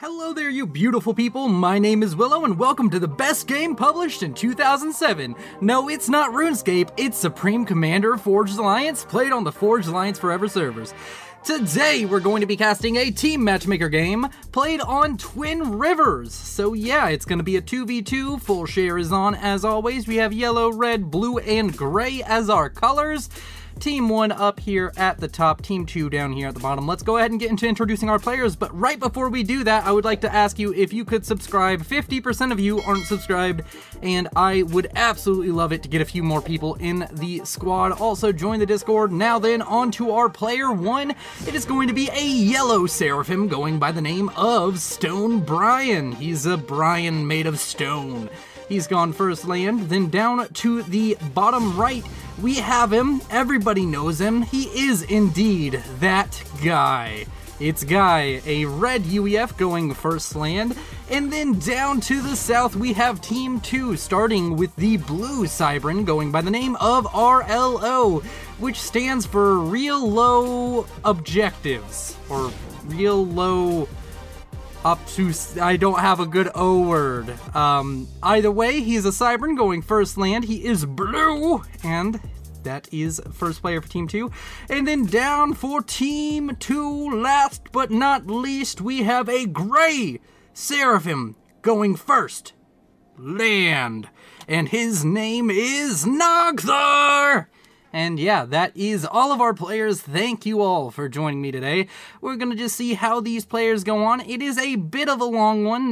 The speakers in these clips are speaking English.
Hello there, you beautiful people. My name is Willow, and welcome to the best game published in 2007. No, it's not RuneScape, it's Supreme Commander Forged Alliance, played on the Forged Alliance Forever servers. Today, we're going to be casting a team matchmaker game played on Twin Rivers. So yeah, it's going to be a 2v2, full share is on as always. We have yellow, red, blue, and gray as our colors. Team 1 up here at the top, Team 2 down here at the bottom. Let's go ahead and get into introducing our players, but right before we do that, I would like to ask you if you could subscribe. 50% of you aren't subscribed, and I would absolutely love it to get a few more people in the squad. Also, join the Discord. Now then, on to our player 1. It is going to be a yellow Seraphim going by the name of Stone Brian. He's a Brian made of stone. He's gone first land, then down to the bottom right, we have him. Everybody knows him. He is indeed that guy. It's Guy, a red UEF going first land, and then down to the south we have Team 2, starting with the blue Cybran going by the name of RLO, which stands for Real Low Objectives, or Real Low Obtuse. I don't have a good O word. Either way, he's a Cybran going first land. He is blue, and that is first player for Team 2. And then down for Team 2, last but not least, we have a gray Seraphim going first land. And his name is Nogthar! And yeah, that is all of our players. Thank you all for joining me today. We're going to just see how these players go on. It is a bit of a long one.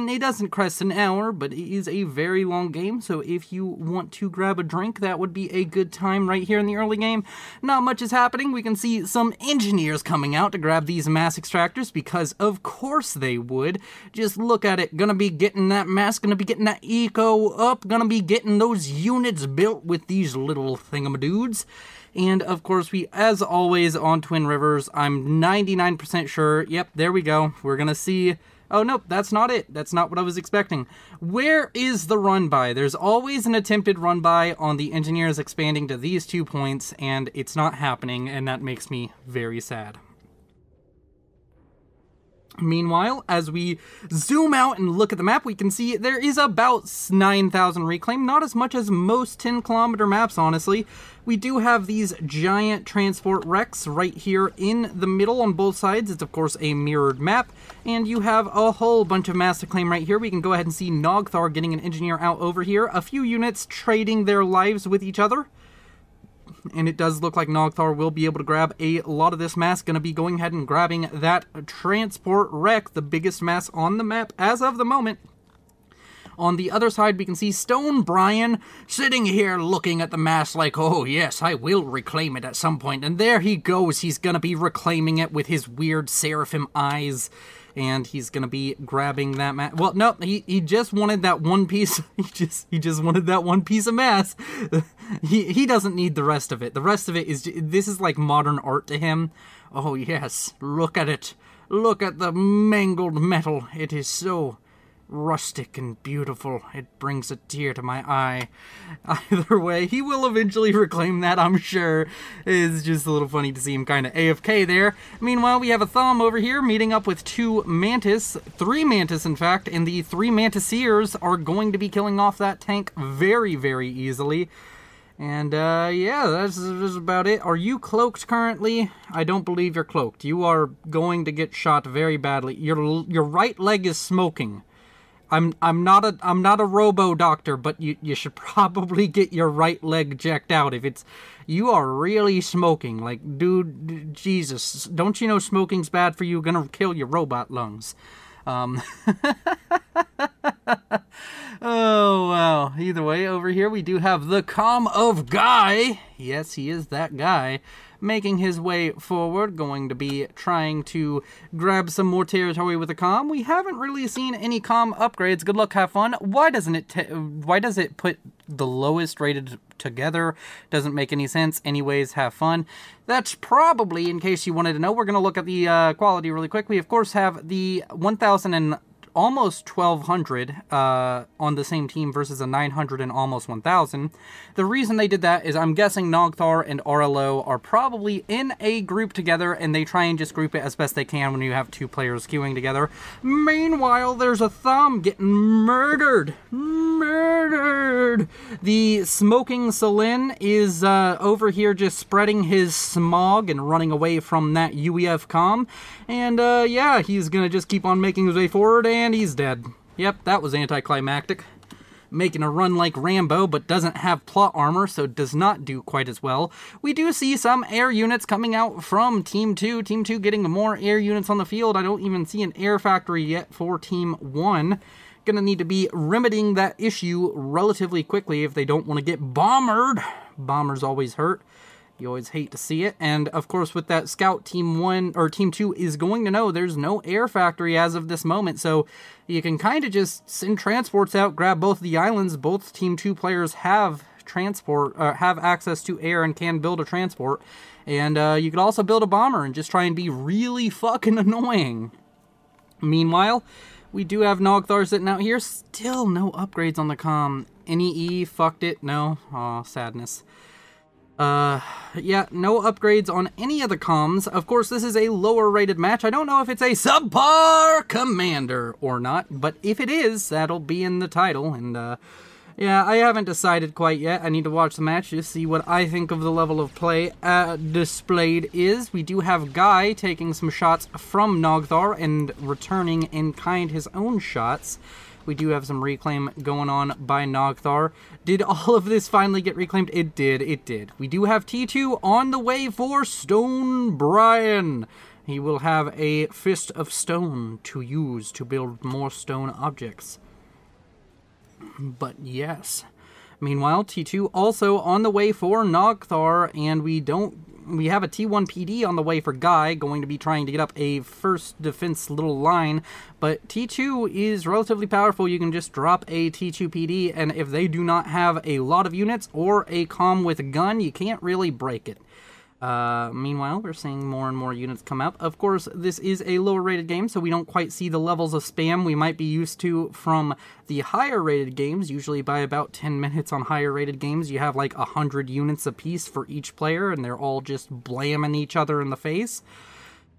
It doesn't crest an hour, but it is a very long game. So if you want to grab a drink, that would be a good time right here in the early game. Not much is happening. We can see some engineers coming out to grab these mass extractors because of course they would. Just look at it. Gonna be getting that mass, gonna be getting that eco up, gonna be getting those units built with these little thingamadoos. And of course, we, as always on Twin Rivers, I'm 99% sure, yep, there we go, we're gonna see, oh nope, that's not it, that's not what I was expecting. Where is the run by? There's always an attempted run by on the engineers expanding to these 2 points, and it's not happening, and that makes me very sad. Meanwhile, as we zoom out and look at the map, we can see there is about 9,000 reclaim, not as much as most 10-kilometer maps, honestly. We do have these giant transport wrecks right here in the middle on both sides. It's, of course, a mirrored map, and you have a whole bunch of mass to claim right here. We can go ahead and see Nogthar getting an engineer out over here, a few units trading their lives with each other. And it does look like Nogthar will be able to grab a lot of this mass. Going to be going ahead and grabbing that transport wreck, the biggest mass on the map as of the moment. On the other side, we can see Stone Brian sitting here looking at the mass like, oh yes, I will reclaim it at some point. And there he goes. He's going to be reclaiming it with his weird Seraphim eyes. And he's gonna be grabbing that mass. Well, no, he just wanted that one piece. He just wanted that one piece of mass. He doesn't need the rest of it. The rest of it is, this is like modern art to him. Oh yes, look at it. Look at the mangled metal. It is so rustic and beautiful. It brings a tear to my eye. Either way, he will eventually reclaim that, I'm sure. It's just a little funny to see him kind of AFK there. Meanwhile, we have a Thumb over here meeting up with 2 Mantis, 3 Mantis in fact, and the 3 Mantiseers are going to be killing off that tank very, very easily. And yeah, that's about it. Are you cloaked currently? I don't believe you're cloaked. You are going to get shot very badly. Your right leg is smoking. I'm not a robo doctor, but you should probably get your right leg checked out if it's, you are really smoking. Like, dude, Jesus, don't you know smoking's bad for you? Gonna kill your robot lungs. Oh, wow. Either way, over here we do have the Calm of Guy. Yes, he is that guy. Making his way forward, going to be trying to grab some more territory with the Calm. We haven't really seen any Calm upgrades. Good luck, have fun. Why does it put the lowest rated together? Doesn't make any sense. Anyways, have fun. That's probably, in case you wanted to know, we're going to look at the quality really quick. We, of course, have the 1000 and almost 1,200 on the same team versus a 900 and almost 1,000. The reason they did that is I'm guessing Nogthar and RLO are probably in a group together, and they try and just group it as best they can when you have two players queuing together. Meanwhile, there's a Thumb getting murdered. The smoking Selin is over here just spreading his smog and running away from that UEF comm. And yeah, he's gonna just keep on making his way forward, and he's dead. Yep, that was anticlimactic. Making a run like Rambo, but doesn't have plot armor, so does not do quite as well. We do see some air units coming out from Team 2. Team 2 getting more air units on the field. I don't even see an air factory yet for Team 1. Gonna need to be remedying that issue relatively quickly if they don't want to get bombered. Bombers always hurt. You always hate to see it. And of course, with that scout, Team 1 or Team 2 is going to know there's no air factory as of this moment, so you can kind of just send transports out, grab both of the islands. Both Team 2 players have have access to air and can build a transport, and you could also build a bomber and just try and be really fucking annoying. Meanwhile, we do have Nogthar sitting out here. Still no upgrades on the comm. NEE fucked it. No. Aw, sadness. Yeah, no upgrades on any of the comms. Of course, this is a lower rated match. I don't know if it's a Subpar Commander or not, but if it is, that'll be in the title. And, yeah, I haven't decided quite yet. I need to watch the match to see what I think of the level of play displayed is. We do have Guy taking some shots from Nogthar and returning in kind his own shots. We do have some reclaim going on by Nogthar. Did all of this finally get reclaimed? It did, it did. We do have T2 on the way for Stone Brian. He will have a Fist of Stone to use to build more stone objects. But yes. Meanwhile, T2 also on the way for Nogthar, and we have a T1 PD on the way for Guy, going to be trying to get up a first defense little line, but T2 is relatively powerful. You can just drop a T2 PD, and if they do not have a lot of units or a comm with a gun, you can't really break it. Meanwhile, we're seeing more and more units come out. Of course, this is a lower rated game, so we don't quite see the levels of spam we might be used to from the higher rated games. Usually by about 10 minutes on higher rated games, you have like 100 units apiece for each player, and they're all just blamming each other in the face.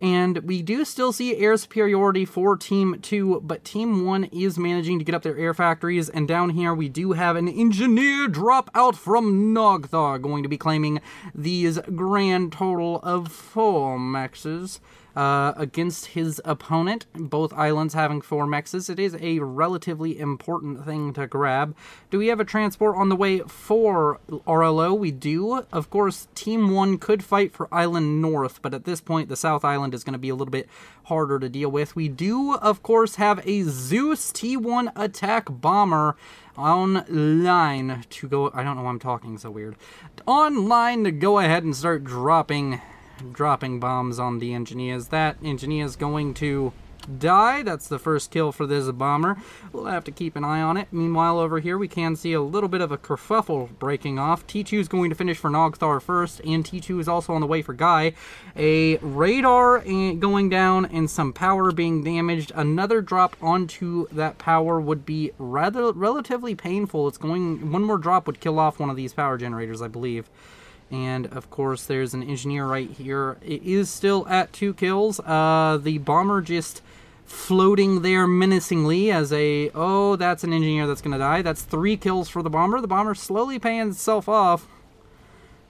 And we do still see air superiority for Team 2, but Team 1 is managing to get up their air factories, and down here we do have an engineer drop out from Nogthar, going to be claiming these grand total of 4 mexes against his opponent. Both islands having 4 mexes. It is a relatively important thing to grab. Do we have a transport on the way for RLO? We do. Of course, Team 1 could fight for Island North, but at this point, the South Island is going to be a little bit harder to deal with. We do, of course, have a Zeus T1 attack bomber online to go. I don't know why I'm talking so weird. Online to go ahead and start dropping bombs on the engineers. That engineer is going to die. That's the first kill for this bomber. We'll have to keep an eye on it. Meanwhile, over here we can see a little bit of a kerfuffle breaking off. T2 is going to finish for Nogthar first, and T2 is also on the way for Guy. A radar going down and some power being damaged. Another drop onto that power would be relatively painful. It's going, one more drop would kill off one of these power generators, I believe. And, of course, there's an engineer right here. It is still at 2 kills. The bomber just floating there menacingly as a... Oh, that's an engineer that's going to die. That's 3 kills for the bomber. The bomber slowly paying itself off.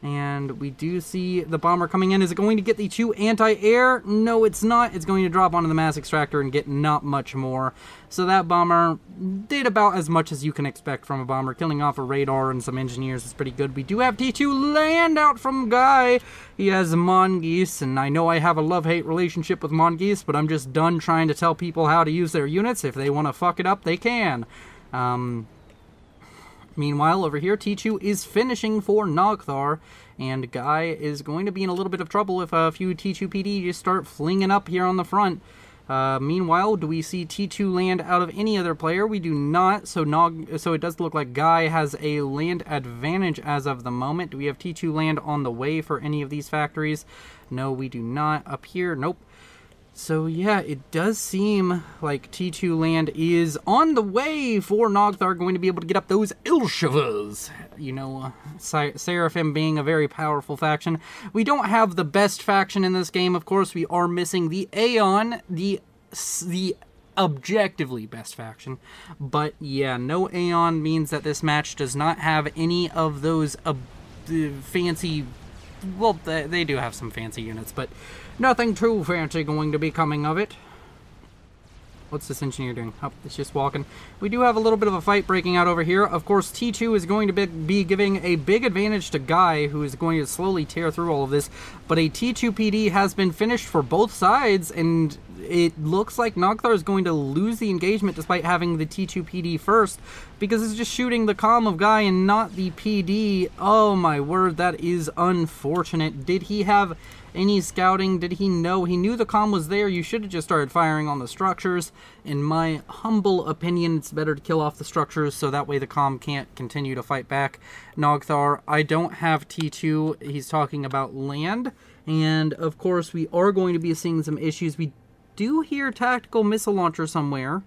And we do see the bomber coming in. Is it going to get the 2 anti-air? No, it's not. It's going to drop onto the mass extractor and get not much more. So that bomber did about as much as you can expect from a bomber. Killing off a radar and some engineers is pretty good. We do have T2 land out from Guy. He has Mongoose, and I know I have a love-hate relationship with Mongoose, but I'm just done trying to tell people how to use their units. If they want to fuck it up, they can. Meanwhile, over here, T2 is finishing for Nogthar, and Guy is going to be in a little bit of trouble if a few T2 PD just start flinging up here on the front. Meanwhile, do we see T2 land out of any other player? We do not, so it does look like Guy has a land advantage as of the moment. Do we have T2 land on the way for any of these factories? No, we do not. Up here, nope. So yeah, it does seem like T2 land is on the way for Nogthar going to be able to get up those Ilshavas. You know, Seraphim being a very powerful faction. We don't have the best faction in this game, of course. We are missing the Aeon, the objectively best faction. But yeah, no Aeon means that this match does not have any of those fancy... Well, they do have some fancy units, but nothing too fancy going to be coming of it. What's this engineer doing? Oh, it's just walking. We do have a little bit of a fight breaking out over here. Of course, T2 is going to be giving a big advantage to Guy, who is going to slowly tear through all of this. But a T2 PD has been finished for both sides, and it looks like Nogthar is going to lose the engagement despite having the T2 PD first, because it's just shooting the comm of Guy and not the PD. Oh my word, that is unfortunate. Did he have any scouting? Did he know? He knew the comm was there. You should have just started firing on the structures. In my humble opinion, it's better to kill off the structures so that way the comm can't continue to fight back. Nogthar, I don't have T2. He's talking about land. And of course, we are going to be seeing some issues. We do hear tactical missile launcher somewhere.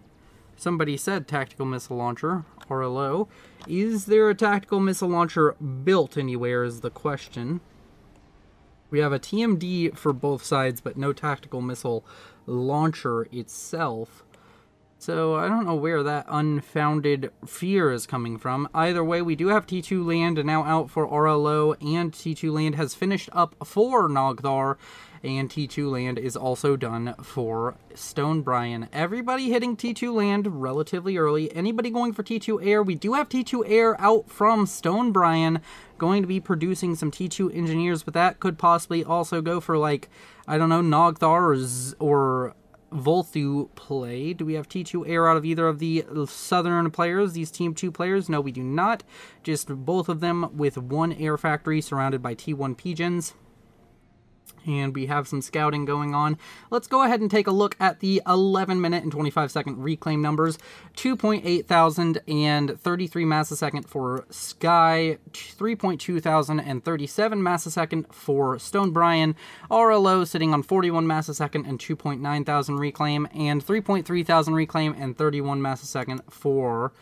Somebody said tactical missile launcher, RLO. Is there a tactical missile launcher built anywhere is the question. We have a TMD for both sides, but no tactical missile launcher itself. So I don't know where that unfounded fear is coming from. Either way, we do have T2 land now out for RLO, and T2 land has finished up for Nogthar, and T2 land is also done for Stone Brian. Everybody hitting T2 land relatively early. Anybody going for T2 air? We do have T2 air out from Stone Brian, going to be producing some T2 engineers, but that could possibly also go for, like, I don't know, Nogthar or Volthu play. Do we have T2 air out of either of the southern players, these Team 2 players? No, we do not. Just both of them with one air factory surrounded by T1 pigeons. And we have some scouting going on. Let's go ahead and take a look at the 11-minute and 25-second reclaim numbers. 2.8 thousand and 33 mass a second for Sky, 3.2 thousand and 37 mass a second for Stone Brian, RLO sitting on 41 mass a second and 2.9 thousand reclaim, and 3.3 thousand reclaim and 31 mass a second for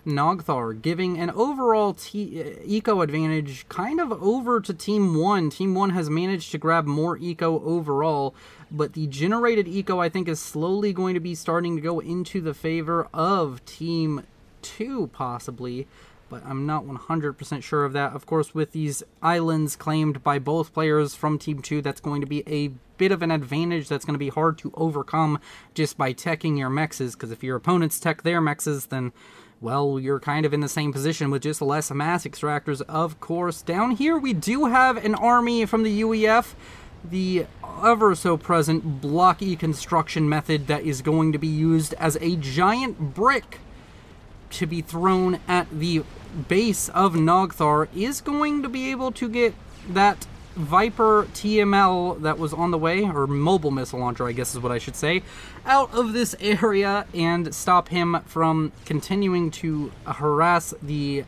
Nogthar, giving an overall eco advantage kind of over to Team 1. Team 1 has managed to grab more eco overall, but the generated eco, I think, is slowly going to be starting to go into the favor of Team 2, possibly, but I'm not 100% sure of that. Of course, with these islands claimed by both players from Team 2, that's going to be a bit of an advantage that's going to be hard to overcome just by teching your mexes, because if your opponents tech their mexes, then well, you're kind of in the same position with just less mass extractors, of course. Down here, we do have an army from the UEF, the ever-so-present blocky construction method that is going to be used as a giant brick to be thrown at the base of Nogthar is going to be able to get that Viper TML that was on the way, or mobile missile launcher, I guess is what I should say, out of this area and stop him from continuing to harass the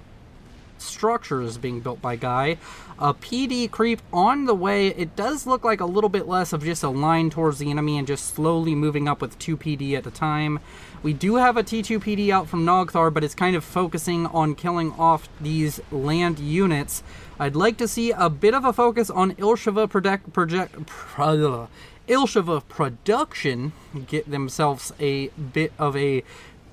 structures being built by Guy. A PD creep on the way. It does look like a little bit less of just a line towards the enemy and just slowly moving up with 2 PD at a time. We do have a T2 PD out from Nogthar, but it's kind of focusing on killing off these land units. I'd like to see a bit of a focus on Ilshava production, get themselves a bit of a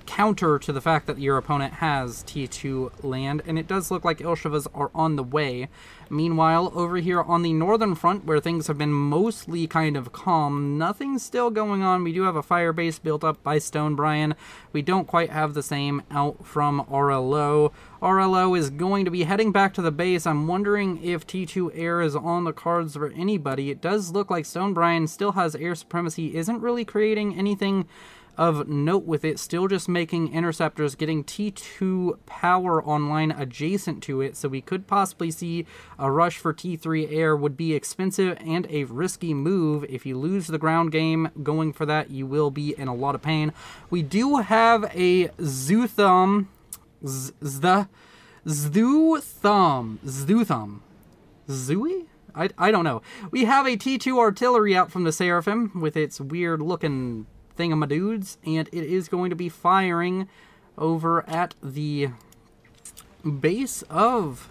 counter to the fact that your opponent has T2 land, and it does look like Ilshavas are on the way. Meanwhile, over here on the northern front, where things have been mostly kind of calm, nothing's still going on. We do have a fire base built up by Stone Brian. We don't quite have the same out from RLO. RLO is going to be heading back to the base. I'm wondering if T2 air is on the cards for anybody. It does look like Stone Brian still has air supremacy, isn't really creating anything of note with it, still just making interceptors, getting T2 power online adjacent to it, so we could possibly see a rush for T3 air. Would be expensive and a risky move. If you lose the ground game going for that, you will be in a lot of pain. We do have a Zuthum, Zui? I don't know. We have a T2 artillery out from the Seraphim with its weird looking thingamadudes, and it is going to be firing over at the base of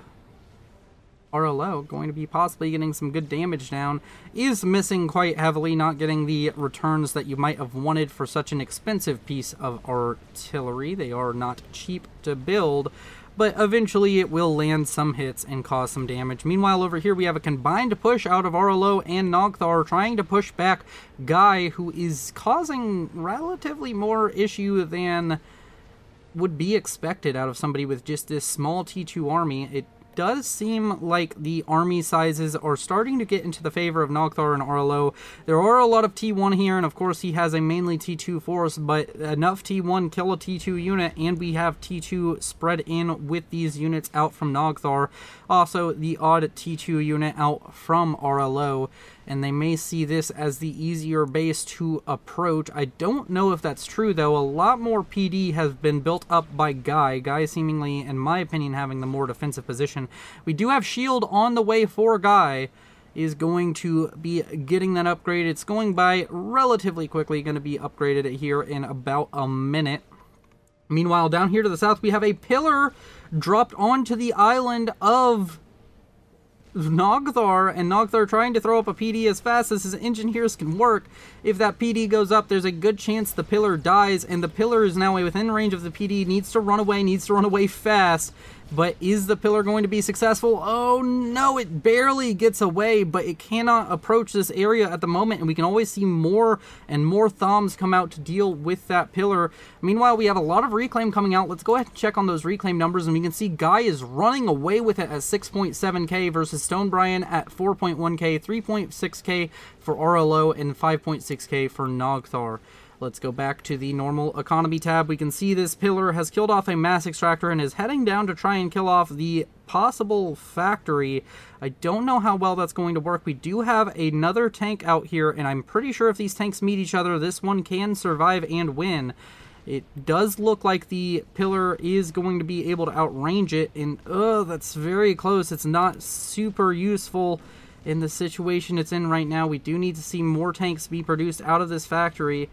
RLO, going to be possibly getting some good damage down. Is missing quite heavily, not getting the returns that you might have wanted for such an expensive piece of artillery. They are not cheap to build, but eventually it will land some hits and cause some damage. Meanwhile, over here we have a combined push out of RLO and Nogthar trying to push back Guy, who is causing relatively more issue than would be expected out of somebody with just this small T2 army. It does seem like the army sizes are starting to get into the favor of Nogthar and RLO. There are a lot of T1 here, and of course he has a mainly T2 force, but enough T1 kill a T2 unit, and we have T2 spread in with these units out from Nogthar. Also, the odd T2 unit out from RLO, and they may see this as the easier base to approach. I don't know if that's true, though. A lot more PD has been built up by Guy. Guy seemingly, in my opinion, having the more defensive position. We do have shield on the way for Guy. Is going to be getting that upgrade. It's going by relatively quickly, going to be upgraded here in about a minute. Meanwhile, down here to the south, we have a pillar dropped onto the island of Nogthar, and Nogthar trying to throw up a PD as fast as his engineers can work. If that PD goes up, there's a good chance the pillar dies, and the pillar is now within range of the PD, needs to run away fast. But is the pillar going to be successful? Oh no, it barely gets away, but it cannot approach this area at the moment, and we can always see more and more Thoms come out to deal with that pillar. Meanwhile, we have a lot of reclaim coming out. Let's go ahead and check on those reclaim numbers, and we can see Guy is running away with it at 6.7k versus Stonebrian at 4.1k, 3.6k for RLO, and 5.6k for Nogthar. Let's go back to the normal economy tab. We can see this pillar has killed off a mass extractor and is heading down to try and kill off the possible factory. I don't know how well that's going to work. We do have another tank out here, and I'm pretty sure if these tanks meet each other, this one can survive and win. It does look like the pillar is going to be able to outrange it, and that's very close. It's not super useful in the situation it's in right now. We do need to see more tanks be produced out of this factory,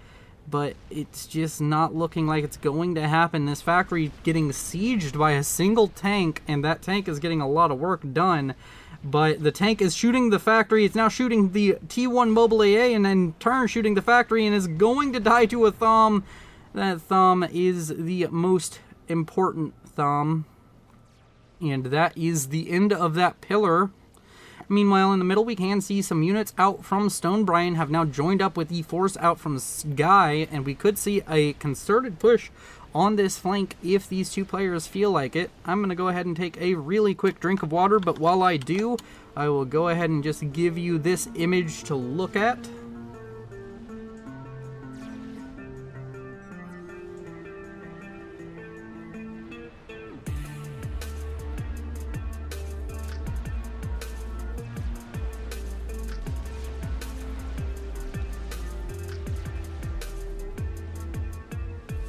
but it's just not looking like it's going to happen. This factory getting sieged by a single tank, and that tank is getting a lot of work done. But the tank is shooting the factory. It's now shooting the T1 mobile AA, and in turn shooting the factory, and is going to die to a Thom. That Thom is the most important Thom. And that is the end of that pillar. Meanwhile, in the middle, we can see some units out from Stonebrian have now joined up with the force out from Guy, and we could see a concerted push on this flank if these two players feel like it. I'm going to go ahead and take a really quick drink of water, but while I do, I will go ahead and just give you this image to look at.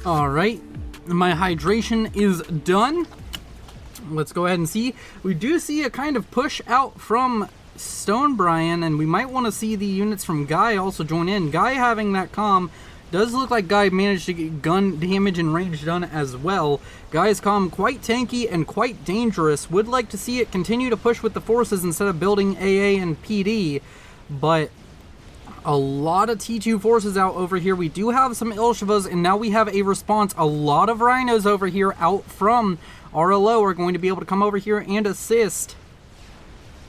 Alright, my hydration is done. Let's go ahead and see. We do see a kind of push out from Stonebrian, and we might want to see the units from Guy also join in. Guy having that comm does look like Guy managed to get gun damage and range done as well. Guy's comm quite tanky and quite dangerous. Would like to see it continue to push with the forces instead of building AA and PD, but a lot of T2 forces out over here. We do have some Ilshavas, and now we have a response. A lot of Rhinos over here out from RLO are going to be able to come over here and assist.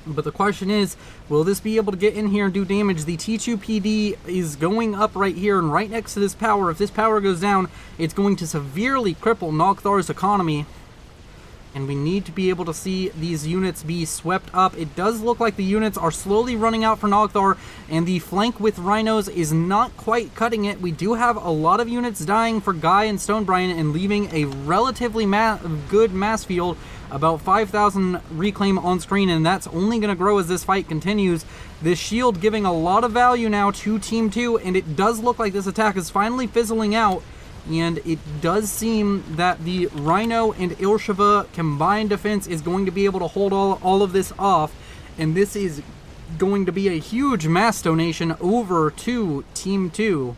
But the question is, will this be able to get in here and do damage? The T2 PD is going up right here and right next to this power. If this power goes down, it's going to severely cripple Nogthar's economy. And we need to be able to see these units be swept up. It does look like the units are slowly running out for Nogthar, and the flank with Rhinos is not quite cutting it. We do have a lot of units dying for Guy and Stonebrian and leaving a relatively good mass field, about 5,000 reclaim on screen, and that's only going to grow as this fight continues. This shield giving a lot of value now to Team 2, and it does look like this attack is finally fizzling out. And it does seem that the Rhino and Ilshava combined defense is going to be able to hold all of this off. And this is going to be a huge mass donation over to Team 2,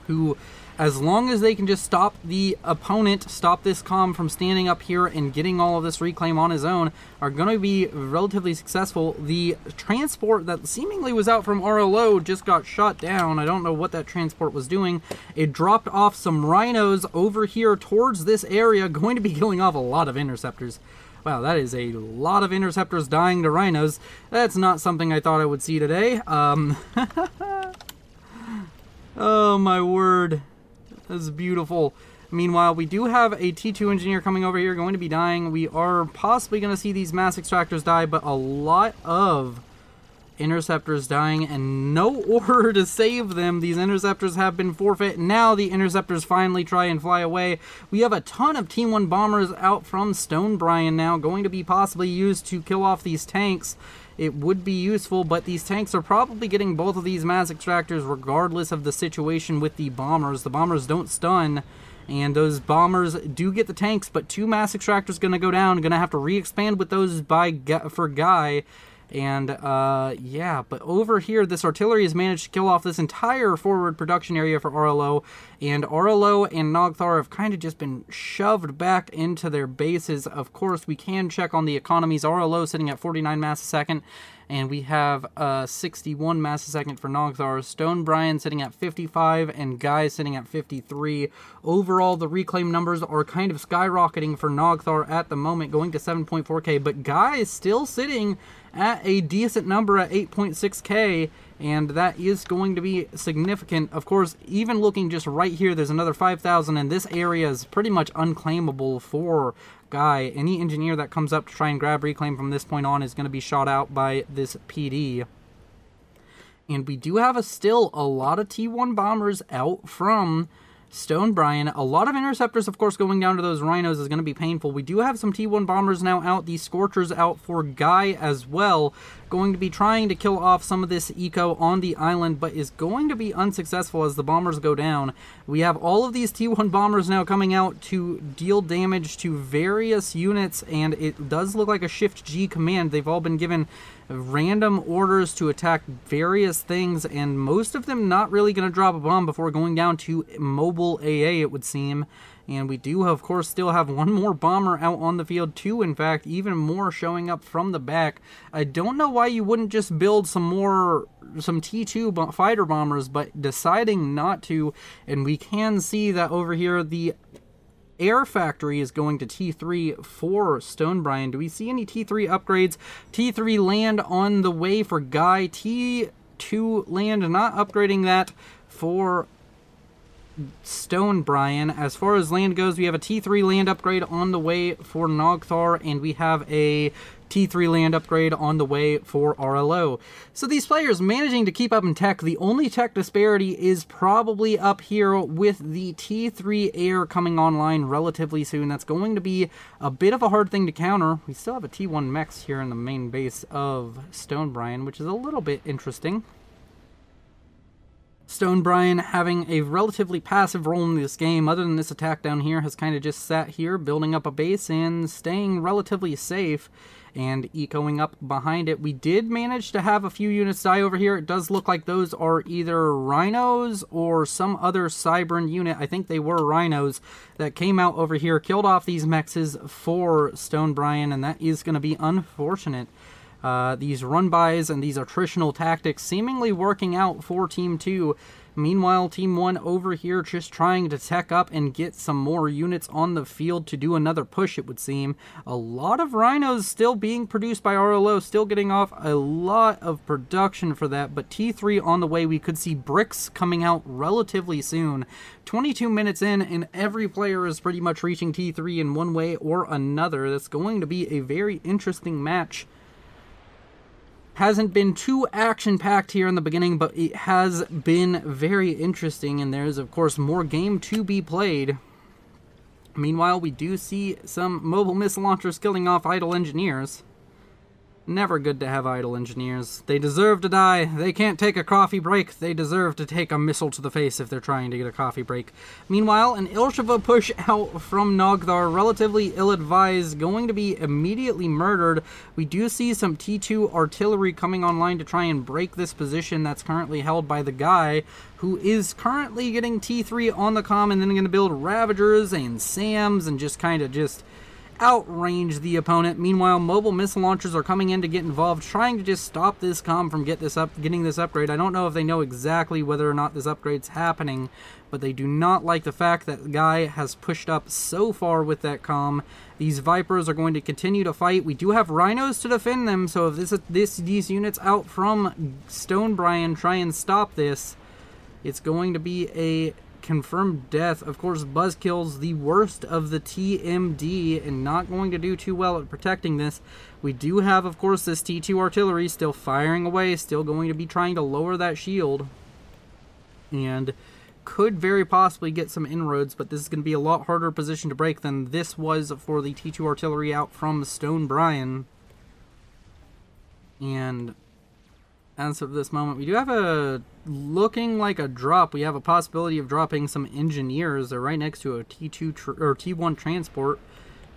who, as long as they can just stop the opponent, stop this comm from standing up here and getting all of this reclaim on his own, are going to be relatively successful. The transport that seemingly was out from RLO just got shot down. I don't know what that transport was doing. It dropped off some rhinos over here towards this area, going to be killing off a lot of interceptors. Wow, that is a lot of interceptors dying to rhinos. That's not something I thought I would see today. Oh my word. That's beautiful. Meanwhile, we do have a T2 engineer coming over here, going to be dying. We are possibly going to see these mass extractors die, but a lot of interceptors dying and no order to save them. These interceptors have been forfeit. Now the interceptors finally try and fly away. We have a ton of Team 1 bombers out from Stone Brian now, going to be possibly used to kill off these tanks. It would be useful, but these tanks are probably getting both of these mass extractors regardless of the situation with the bombers. The bombers don't stun, and those bombers do get the tanks, but 2 mass extractors going to go down. Going to have to re-expand with those for Guy. And, yeah, but over here, this artillery has managed to kill off this entire forward production area for RLO, and RLO and Nogthar have kind of just been shoved back into their bases. Of course, we can check on the economies. RLO sitting at 49 mass a second, and we have 61 mass a second for Nogthar. Stone Brian sitting at 55, and Guy sitting at 53. Overall, the reclaim numbers are kind of skyrocketing for Nogthar at the moment, going to 7.4k, but Guy is still sitting at a decent number at 8.6k, and that is going to be significant. Of course, even looking just right here, there's another 5,000, and this area is pretty much unclaimable for Guy. Any engineer that comes up to try and grab reclaim from this point on is going to be shot out by this PD. And we do have still a lot of T1 bombers out from Stone Brian. A lot of interceptors, of course, going down to those rhinos is going to be painful. We do have some T1 bombers now out. The Scorchers out for Guy as well. Going to be trying to kill off some of this eco on the island, but is going to be unsuccessful as the bombers go down. We have all of these T1 bombers now coming out to deal damage to various units, and it does look like a Shift G command. They've all been given random orders to attack various things, and most of them not really going to drop a bomb before going down to mobile AA, it would seem. And we do, of course, still have one more bomber out on the field, 2, in fact, even more showing up from the back. I don't know why you wouldn't just build some T2 fighter bombers, but deciding not to. And we can see that over here, the Air Factory is going to T3 for Stone Brian. Do we see any T3 upgrades? T3 land on the way for Guy. T2 land, not upgrading that for Stone Brian. As far as land goes, we have a T3 land upgrade on the way for Nogthar, and we have a T3 land upgrade on the way for RLO. So these players managing to keep up in tech. The only tech disparity is probably up here with the T3 Air coming online relatively soon. That's going to be a bit of a hard thing to counter. We still have a T1 mechs here in the main base of Stone Brian, which is a little bit interesting. Stone Brian having a relatively passive role in this game, other than this attack down here, has kind of just sat here building up a base and staying relatively safe and ecoing up behind it. We did manage to have a few units die over here. It does look like those are either rhinos or some other Cybern unit. I think they were rhinos that came out over here, killed off these mexes for Stone Brian, and that is going to be unfortunate. These run-bys and these attritional tactics seemingly working out for Team 2. Meanwhile, Team 1 over here just trying to tech up and get some more units on the field to do another push, it would seem. A lot of rhinos still being produced by RLO, still getting off a lot of production for that, but T3 on the way. We could see bricks coming out relatively soon. 22 minutes in, and every player is pretty much reaching T3 in one way or another. That's going to be a very interesting match. Hasn't been too action-packed here in the beginning, but it has been very interesting, and there's, of course, more game to be played. Meanwhile, we do see some mobile missile launchers killing off idle engineers. Never good to have idle engineers. They deserve to die. They can't take a coffee break. They deserve to take a missile to the face if they're trying to get a coffee break. Meanwhile, an Ilsheva push out from Nogthar, relatively ill-advised, going to be immediately murdered. We do see some T2 artillery coming online to try and break this position that's currently held by the guy who is currently getting T3 on the comm and then going to build Ravagers and SAMs and just kind of outrange the opponent. Meanwhile, mobile missile launchers are coming in to get involved, trying to just stop this comm from getting this upgrade. I don't know if they know exactly whether or not this upgrade's happening, but they do not like the fact that the guy has pushed up so far with that comm. These Vipers are going to continue to fight. We do have Rhinos to defend them, so if these units out from Stonebrian try and stop this, it's going to be a confirmed death. Of course, Buzzkill's the worst of the TMD and not going to do too well at protecting this. We do have, of course, this T2 artillery still firing away, still going to be trying to lower that shield, and could very possibly get some inroads, but this is going to be a lot harder position to break than this was for the T2 artillery out from Stonebrian. And as of this moment, we do have looking like a drop. We have a possibility of dropping some engineers. They're right next to a T2 or T1 transport.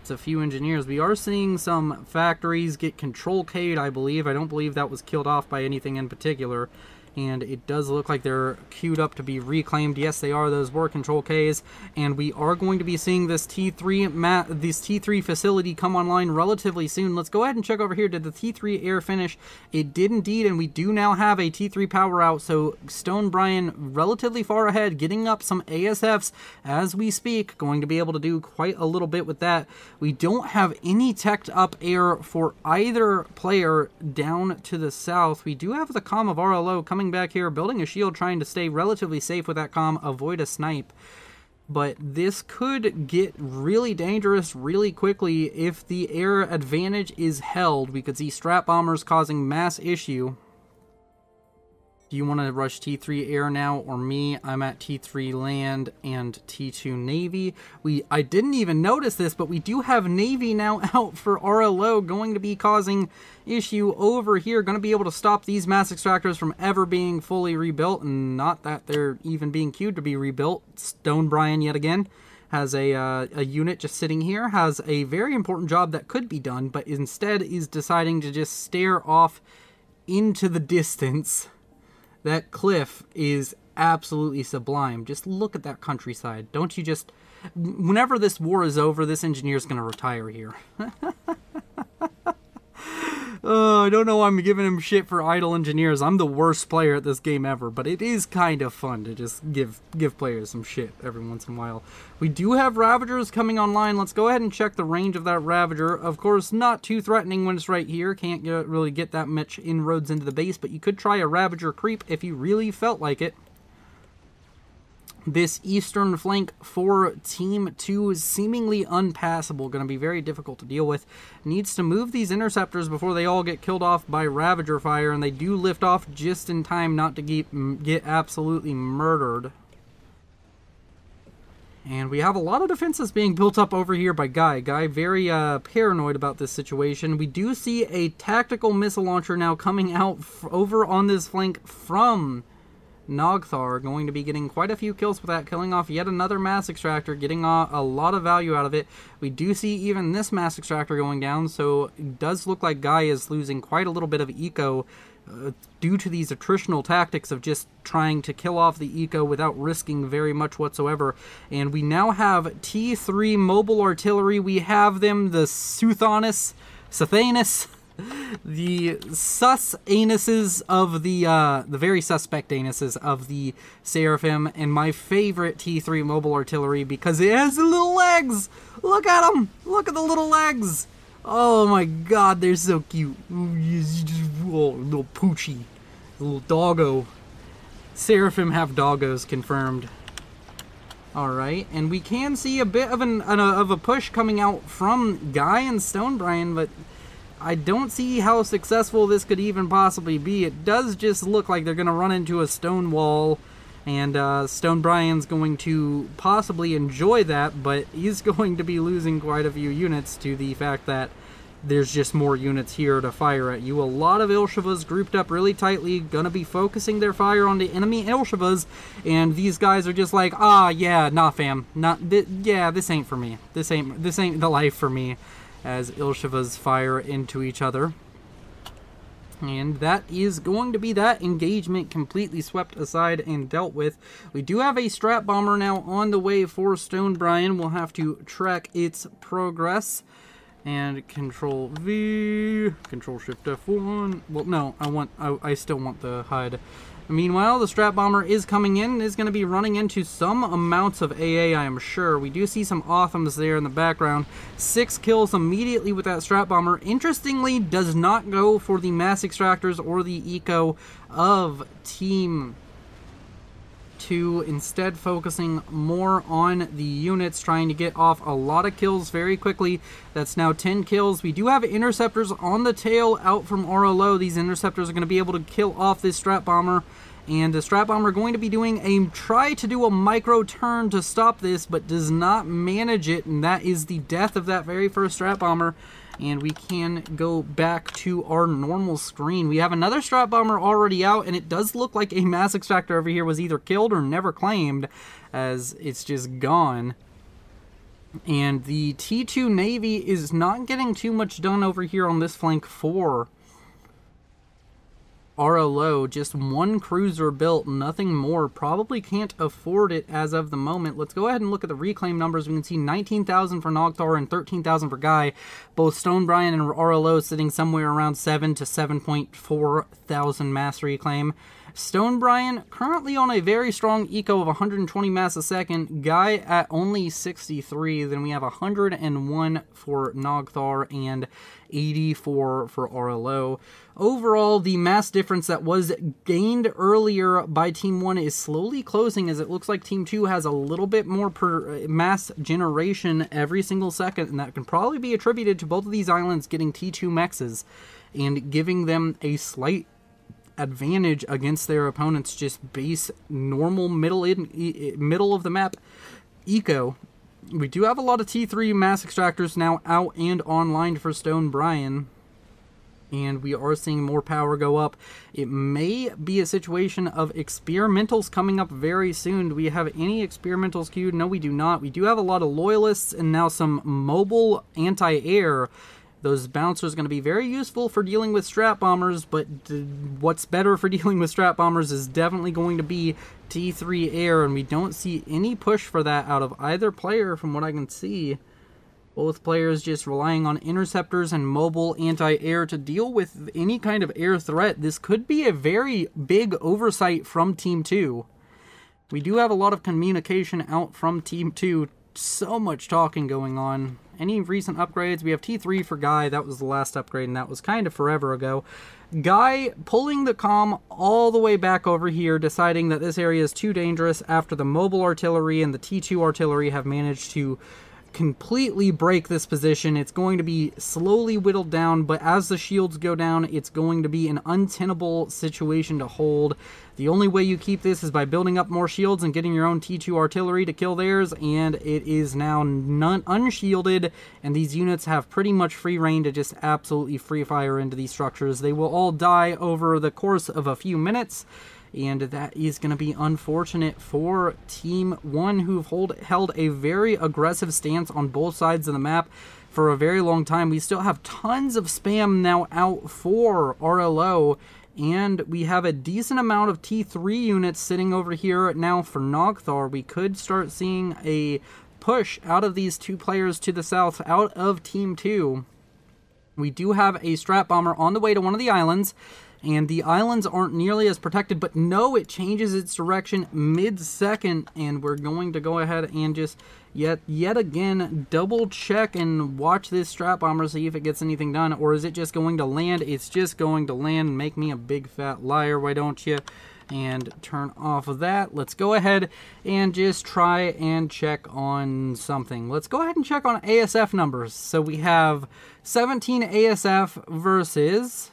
It's a few engineers. We are seeing some factories get control K'd, I believe. I don't believe that was killed off by anything in particular. And it does look like they're queued up to be reclaimed. Yes, they are. Those were control Ks. And we are going to be seeing this T3 facility come online relatively soon. Let's go ahead and check over here. Did the T3 air finish? It did indeed, and we do now have a T3 power out. So Stonebrian relatively far ahead, getting up some ASFs as we speak. Going to be able to do quite a little bit with that. We don't have any teched up air for either player down to the south. We do have the comm of RLO coming back here, building a shield, trying to stay relatively safe with that comm, avoid a snipe. But this could get really dangerous really quickly if the air advantage is held. We could see strap bombers causing mass issue. Do you want to rush T3 air now or me? I'm at T3 land and T2 navy. I didn't even notice this, but we do have navy now out for RLO, going to be causing issue over here. Going to be able to stop these mass extractors from ever being fully rebuilt, and not that they're even being queued to be rebuilt. Stonebrian yet again has a unit just sitting here, has a very important job that could be done, but instead is deciding to just stare off into the distance. That cliff is absolutely sublime. Just look at that countryside. Don't you just... Whenever this war is over, this engineer's going to retire here. Oh, I don't know why I'm giving him shit for idle engineers. I'm the worst player at this game ever, but it is kind of fun to just give players some shit every once in a while. We do have Ravagers coming online. Let's go ahead and check the range of that Ravager. Of course, not too threatening when it's right here. Can't really get that much inroads into the base, but you could try a Ravager creep if you really felt like it. This eastern flank for Team 2 is seemingly unpassable, going to be very difficult to deal with. Needs to move these interceptors before they all get killed off by Ravager fire, and they do lift off just in time not to get absolutely murdered. And we have a lot of defenses being built up over here by Guy. Guy very paranoid about this situation. We do see a tactical missile launcher now coming out over on this flank from Nogthar, going to be getting quite a few kills with that, killing off yet another mass extractor, getting a lot of value out of it. We do see even this mass extractor going down, so it does look like Guy is losing quite a little bit of eco due to these attritional tactics of just trying to kill off the eco without risking very much whatsoever. And we now have T3 mobile artillery. We have them, the Suthanus, the sus anuses of the very suspect anuses of the Seraphim, and my favorite T3 mobile artillery because it has the little legs. Look at them. Look at the little legs. Oh my god, they're so cute. Oh, little poochie. Little doggo. Seraphim have doggos confirmed. Alright, and we can see a bit of a push coming out from Guy and Stonebrian, but I don't see how successful this could even possibly be. It does just look like they're going to run into a stone wall, and Stonebrian's going to possibly enjoy that, but he's going to be losing quite a few units to the fact that there's just more units here to fire at you. A lot of Ilshivas grouped up really tightly, gonna be focusing their fire on the enemy Ilshivas, and these guys are just like, ah, yeah, nah, fam, yeah, this ain't for me. This ain't the life for me, as Ilshivas fire into each other. And that is going to be that engagement completely swept aside and dealt with. We do have a strat bomber now on the way for Stonebrian. We'll have to track its progress. And Control V, Control Shift F1. Well, no, I still want the HUD. Meanwhile, the Strat Bomber is coming in, is going to be running into some amounts of AA, I am sure. We do see some Othams there in the background. 6 kills immediately with that Strat Bomber. Interestingly, does not go for the Mass Extractors or the Eco of Team 2, instead focusing more on the units, trying to get off a lot of kills very quickly. That's now 10 kills. We do have Interceptors on the tail out from RLO. These Interceptors are going to be able to kill off this Strat Bomber, and the Strat Bomber going to be doing try to do a micro turn to stop this, but does not manage it, and that is the death of that very first Strat Bomber. And we can go back to our normal screen. We have another Strat Bomber already out, and it does look like a Mass Extractor over here was either killed or never claimed, as it's just gone. And the T2 Navy is not getting too much done over here on this flank for RLO. Just one cruiser built, nothing more. Probably can't afford it as of the moment. Let's go ahead and look at the reclaim numbers. We can see 19,000 for Nogthar and 13,000 for Guy. Both Stonebrian and RLO sitting somewhere around 7 to 7.4 thousand mass reclaim. Stonebrian currently on a very strong eco of 120 mass a second. Guy at only 63. Then we have 101 for Nogthar and 84 for RLO. Overall, the mass difference that was gained earlier by Team 1 is slowly closing, as it looks like Team 2 has a little bit more per mass generation every single second, and that can probably be attributed to both of these islands getting T2 mexes and giving them a slight advantage against their opponents' just base normal middle of the map eco. We do have a lot of T3 Mass Extractors now out and online for Stonebrian, and we are seeing more power go up. It may be a situation of experimentals coming up very soon. Do we have any experimentals queued? No, we do not. We do have a lot of loyalists and now some mobile anti-air. Those bouncers are going to be very useful for dealing with Strat Bombers, but what's better for dealing with Strat Bombers is definitely going to be T3 air, and we don't see any push for that out of either player from what I can see. Both players just relying on interceptors and mobile anti-air to deal with any kind of air threat. This could be a very big oversight from Team 2. We do have a lot of communication out from Team 2. So much talking going on. Any recent upgrades? We have T3 for Guy. That was the last upgrade, and that was kind of forever ago. Guy pulling the comm all the way back over here, deciding that this area is too dangerous after the mobile artillery and the T2 artillery have managed to completely break this position. It's going to be slowly whittled down, but as the shields go down, it's going to be an untenable situation to hold. The only way you keep this is by building up more shields and getting your own T2 artillery to kill theirs, and it is now unshielded, and these units have pretty much free reign to just absolutely free fire into these structures. They will all die over the course of a few minutes, and that is going to be unfortunate for Team 1, who've held a very aggressive stance on both sides of the map for a very long time. We still have tons of spam now out for RLO, and we have a decent amount of T3 units sitting over here now for Nogthar. We could start seeing a push out of these two players to the south, out of Team 2. We do have a Strat Bomber on the way to one of the islands, and the islands aren't nearly as protected, but no, it changes its direction mid-second, and we're going to go ahead and just yet again double check and watch this Strat Bomber, see if it gets anything done. Or is it just going to land? It's just going to land and make me a big fat liar, why don't you? And turn off of that. Let's go ahead and just try and check on something. Let's go ahead and check on ASF numbers. So we have 17 ASF versus...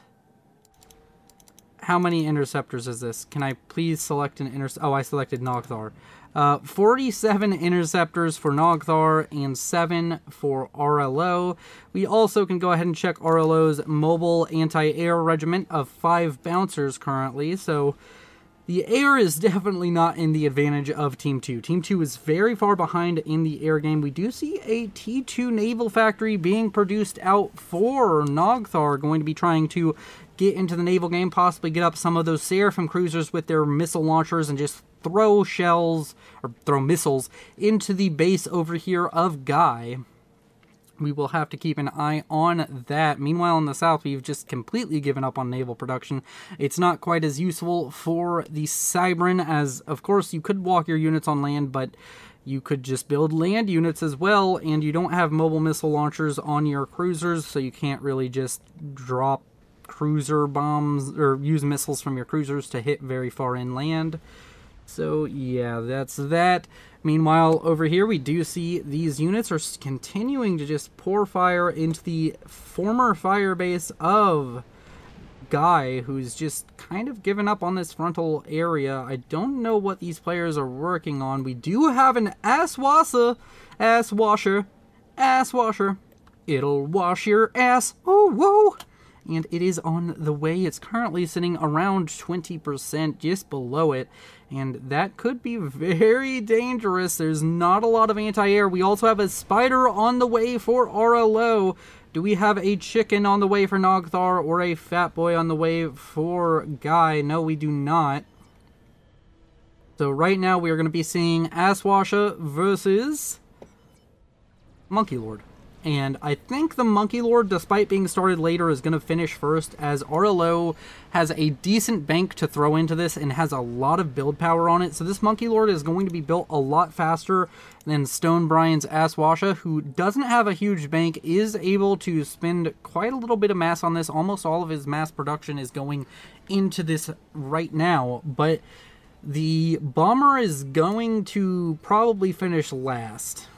how many interceptors is this? Can I please select an intercept? Oh, I selected Nogthar. 47 interceptors for Nogthar and 7 for RLO. We also can go ahead and check RLO's mobile anti-air regiment of 5 bouncers currently, so the air is definitely not in the advantage of Team 2. Team 2 is very far behind in the air game. We do see a T2 naval factory being produced out for Nogthar, going to be trying to get into the naval game, possibly get up some of those Seraphim cruisers with their missile launchers and just throw shells, or throw missiles, into the base over here of Guy. We will have to keep an eye on that. Meanwhile, in the south, we've just completely given up on naval production. It's not quite as useful for the Cybran as, of course, you could walk your units on land, but you could just build land units as well, and you don't have mobile missile launchers on your cruisers, so you can't really just drop cruiser bombs or use missiles from your cruisers to hit very far inland. So yeah, that's that. Meanwhile, over here we do see these units are continuing to just pour fire into the former fire base of Guy, who's just kind of given up on this frontal area. I don't know what these players are working on. We do have an ass washer. It'll wash your ass. Oh, whoa. And it is on the way. It's currently sitting around 20%, just below it, and that could be very dangerous. There's not a lot of anti-air. We also have a spider on the way for RLO. Do we have a chicken on the way for Nogthar or a fat boy on the way for Guy? No, we do not. So right now we are going to be seeing Asswasher versus Monkey Lord. And I think the Monkey Lord, despite being started later, is going to finish first, as RLO has a decent bank to throw into this and has a lot of build power on it. So this Monkey Lord is going to be built a lot faster than Stone Brian's Asswasha, who doesn't have a huge bank, is able to spend quite a little bit of mass on this. Almost all of his mass production is going into this right now, but the Bomber is going to probably finish last.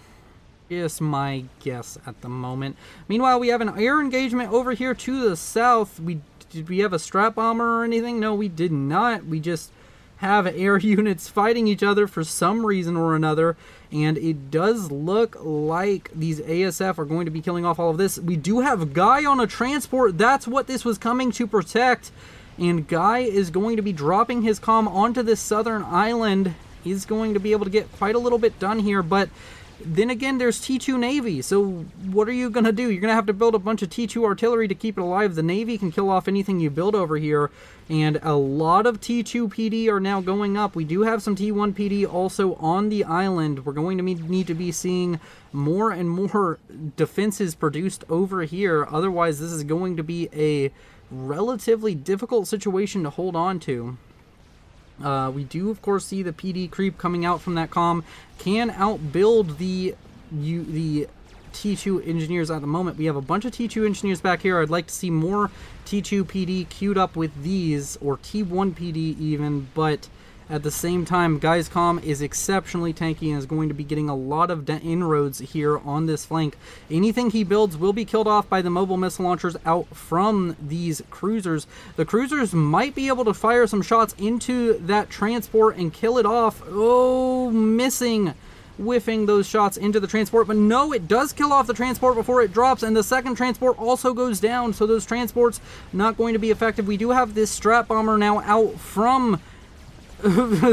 Is my guess at the moment. Meanwhile, we have an air engagement over here to the south. Did we have a strap bomber or anything? No, we did not. We just have air units fighting each other for some reason or another, and it does look like these ASF are going to be killing off all of this. We do have Guy on a transport. That's what this was coming to protect, and Guy is going to be dropping his comm onto this southern island. He's going to be able to get quite a little bit done here, but then again, there's T2 Navy, so what are you going to do? You're going to have to build a bunch of T2 artillery to keep it alive. The Navy can kill off anything you build over here, and a lot of T2 PD are now going up. We do have some T1 PD also on the island. We're going to need to be seeing more and more defenses produced over here. Otherwise, this is going to be a relatively difficult situation to hold on to. We do, of course, see the PD creep coming out from that comm. Can outbuild the T2 engineers at the moment. We have a bunch of T2 engineers back here. I'd like to see more T2 PD queued up with these, or T1 PD even, but at the same time, Guy's comm is exceptionally tanky and is going to be getting a lot of inroads here on this flank. Anything he builds will be killed off by the mobile missile launchers out from these cruisers. The cruisers might be able to fire some shots into that transport and kill it off. Oh, missing. Whiffing those shots into the transport, but no, it does kill off the transport before it drops, and the second transport also goes down, so those transports not going to be effective. We do have this strap bomber now out from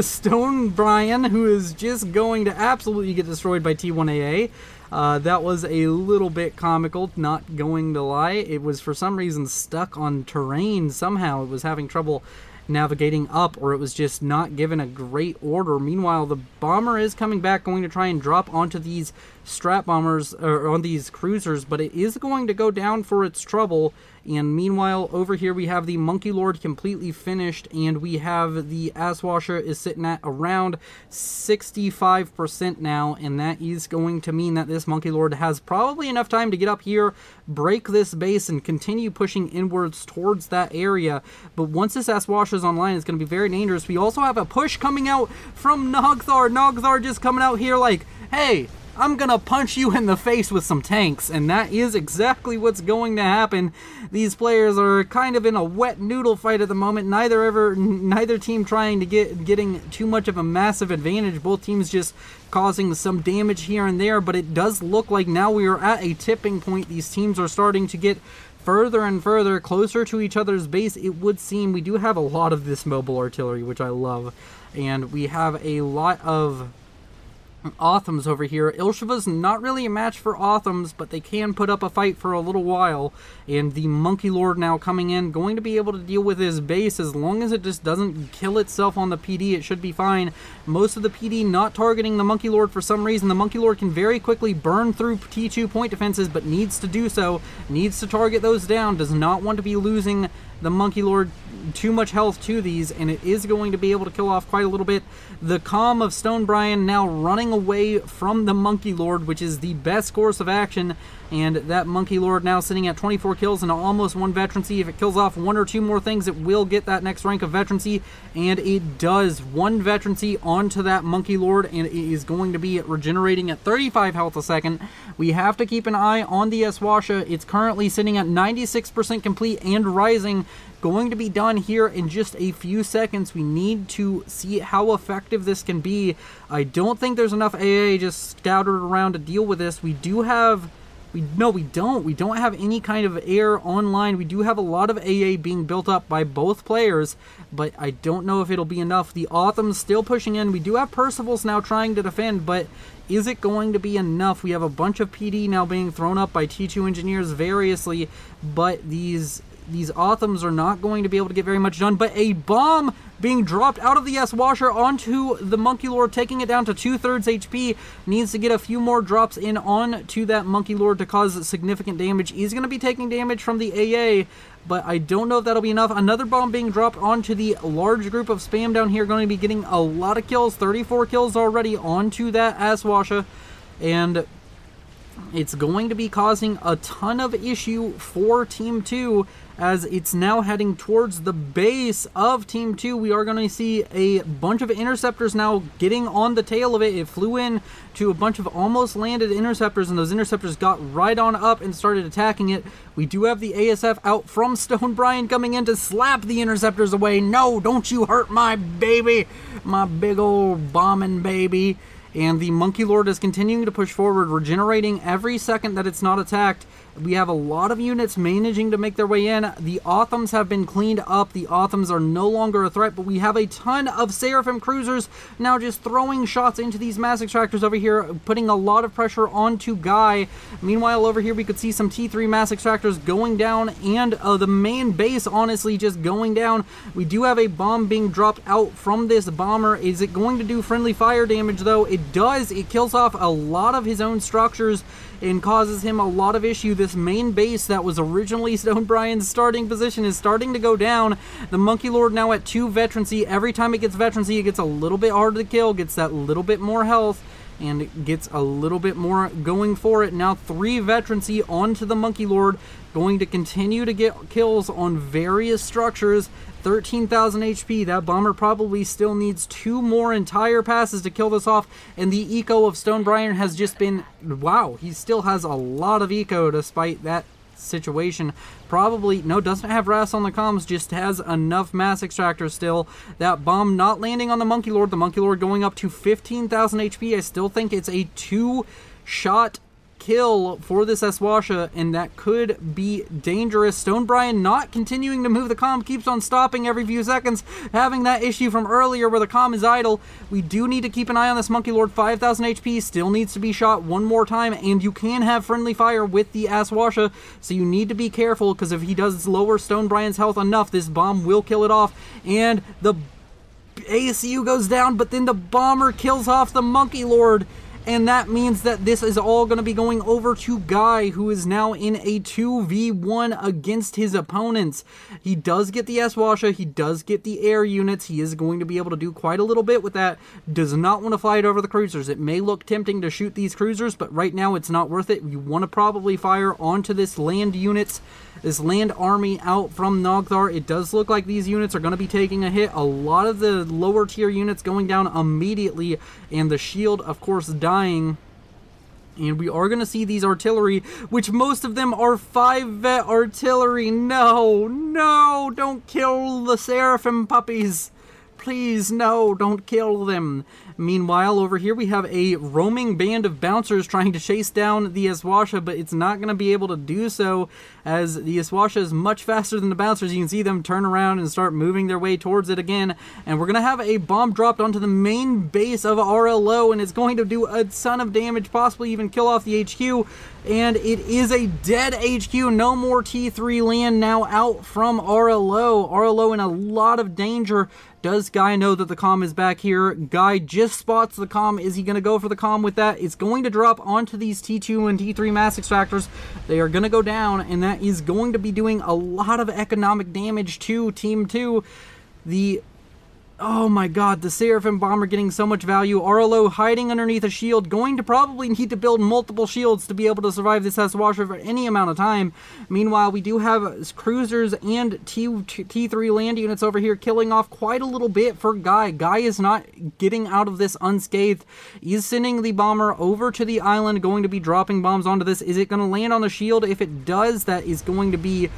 Stone Brian, who is just going to absolutely get destroyed by T1AA. That was a little bit comical, not going to lie. It was for some reason stuck on terrain somehow. It was having trouble navigating up, or it was just not given a great order. Meanwhile, the bomber is coming back, going to try and drop onto these strap bombers, or on these cruisers, but it is going to go down for its trouble. And meanwhile, over here we have the Monkey Lord completely finished, and we have the Asswasher is sitting at around 65% now, and that is going to mean that this Monkey Lord has probably enough time to get up here, break this base, and continue pushing inwards towards that area. But once this Asswasher is online, it's going to be very dangerous. We also have a push coming out from Nogthar. Nogthar just coming out here like, hey, I'm gonna punch you in the face with some tanks, and that is exactly what's going to happen. These players are kind of in a wet noodle fight at the moment. Neither team trying to getting too much of a massive advantage. Both teams just causing some damage here and there, but it does look like now we are at a tipping point. These teams are starting to get further and further closer to each other's base, it would seem. We do have a lot of this mobile artillery, which I love, and we have a lot of Othams over here. Ilshiva's not really a match for Othams, but they can put up a fight for a little while. And the Monkey Lord now coming in, going to be able to deal with his base as long as it just doesn't kill itself on the PD. It should be fine. Most of the PD not targeting the Monkey Lord for some reason. The Monkey Lord can very quickly burn through T2 point defenses, but needs to do so. Needs to target those down. Does not want to be losing the Monkey Lord too much health to these, and it is going to be able to kill off quite a little bit. The Calm of Stone Brian now running away from the Monkey Lord, which is the best course of action, and that Monkey Lord now sitting at 24 kills and almost 1 veterancy. If it kills off 1 or 2 more things, it will get that next rank of veterancy, and it does. 1 veterancy onto that Monkey Lord, and it is going to be regenerating at 35 health a second. We have to keep an eye on the Eswasha. It's currently sitting at 96% complete and rising. Going to be done here in just a few seconds. We need to see how effective this can be. I don't think there's enough AA just scattered around to deal with this. We do have... No, we don't. We don't have any kind of air online. We do have a lot of AA being built up by both players, but I don't know if it'll be enough. The Otham's still pushing in. We do have Percival's now trying to defend, but is it going to be enough? We have a bunch of PD now being thrown up by T2 engineers variously, but these Othams are not going to be able to get very much done. But a bomb being dropped out of the S-Washer onto the Monkey Lord, taking it down to 2/3 HP. Needs to get a few more drops in on to that Monkey Lord to cause significant damage. He's going to be taking damage from the AA, but I don't know if that'll be enough. Another bomb being dropped onto the large group of spam down here. Going to be getting a lot of kills. 34 kills already onto that S-Washer. And it's going to be causing a ton of issue for Team 2 as it's now heading towards the base of Team 2. We are going to see a bunch of interceptors now getting on the tail of it. It flew in to a bunch of almost landed interceptors, and those interceptors got right on up and started attacking it. We do have the ASF out from Stone Brian coming in to slap the interceptors away. No, don't you hurt my baby, my big old bombing baby. And the Monkey Lord is continuing to push forward, regenerating every second that it's not attacked. We have a lot of units managing to make their way in. The Othams have been cleaned up. The Othams are no longer a threat, but we have a ton of Seraphim cruisers now just throwing shots into these mass extractors over here, putting a lot of pressure onto Guy. Meanwhile, over here we could see some T3 mass extractors going down, and the main base honestly just going down. We do have a bomb being dropped out from this bomber. Is it going to do friendly fire damage though? It does. It kills off a lot of his own structures and causes him a lot of issue. This main base that was originally Stone Brian's starting position is starting to go down. The Monkey Lord now at 2 veterancy. Every time it gets veterancy, it gets a little bit harder to kill, gets that little bit more health, and it gets a little bit more going for it. Now 3 veterancy onto the Monkey Lord, going to continue to get kills on various structures. 13,000 HP. That bomber probably still needs 2 more entire passes to kill this off, and the eco of Stone Brian has just been, wow, he still has a lot of eco despite that situation. Probably, no, doesn't have RAS on the comms, just has enough mass extractors still. That bomb not landing on the Monkey Lord going up to 15,000 HP. I still think it's a 2-shot kill for this Eswasha, and that could be dangerous. Stone Brian not continuing to move the comm, keeps on stopping every few seconds, having that issue from earlier where the comm is idle. We do need to keep an eye on this Monkey Lord. 5,000 HP, still needs to be shot one more time, and you can have friendly fire with the Eswasha, so you need to be careful, because if he does lower Stone Brian's health enough, this bomb will kill it off, and the ACU goes down, but then the bomber kills off the Monkey Lord. And that means that this is all going to be going over to Guy, who is now in a 2v1 against his opponents. He does get the S-Washa, he does get the air units, he is going to be able to do quite a little bit with that. Does not want to fly it over the cruisers. It may look tempting to shoot these cruisers, but right now it's not worth it. You want to probably fire onto this land units, this land army out from Nogthar. It does look like these units are going to be taking a hit. A lot of the lower tier units going down immediately, and the shield, of course, dying. And we are going to see these artillery, which most of them are 5-vet artillery. No, no, don't kill the Seraphim puppies. Please, no, don't kill them. Meanwhile, over here we have a roaming band of bouncers trying to chase down the Aswasha, but it's not going to be able to do so, as the Aswasha is much faster than the bouncers. You can see them turn around and start moving their way towards it again, and we're going to have a bomb dropped onto the main base of RLO, and it's going to do a ton of damage, possibly even kill off the HQ, and it is a dead HQ. No more T3 land now out from RLO. RLO in a lot of danger. Does Guy know that the comm is back here? Guy just spots the comm. Is he going to go for the comm with that? It's going to drop onto these T2 and T3 mass extractors. They are going to go down, and that is going to be doing a lot of economic damage to Team 2. Oh my god, the Seraphim Bomber getting so much value. RLO hiding underneath a shield, going to probably need to build multiple shields to be able to survive this Aswasher for any amount of time. Meanwhile, we do have cruisers and T3 land units over here killing off quite a little bit for Guy. Guy is not getting out of this unscathed. He's sending the bomber over to the island, going to be dropping bombs onto this. Is it going to land on the shield? If it does, that is going to be...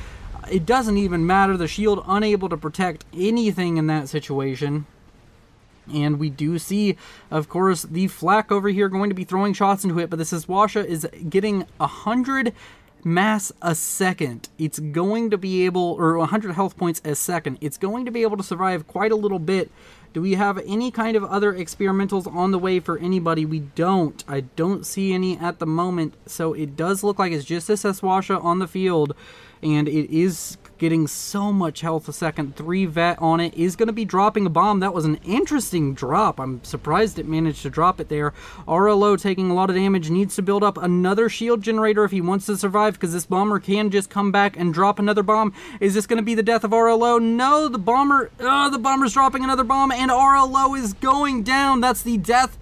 It doesn't even matter. The shield unable to protect anything in that situation. And we do see, of course, the flak over here going to be throwing shots into it. But this Aswasha is getting 100 mass a second. It's going to be able, or 100 health points a second. It's going to be able to survive quite a little bit. Do we have any kind of other experimentals on the way for anybody? We don't. I don't see any at the moment. So it does look like it's just this Aswasha on the field. And it is getting so much health a second. 3 vet on it. Is going to be dropping a bomb. That was an interesting drop. I'm surprised it managed to drop it there. RLO taking a lot of damage. Needs to build up another shield generator if he wants to survive, because this bomber can just come back and drop another bomb. Is this going to be the death of RLO? No, the bomber's dropping another bomb, and RLO is going down. That's the death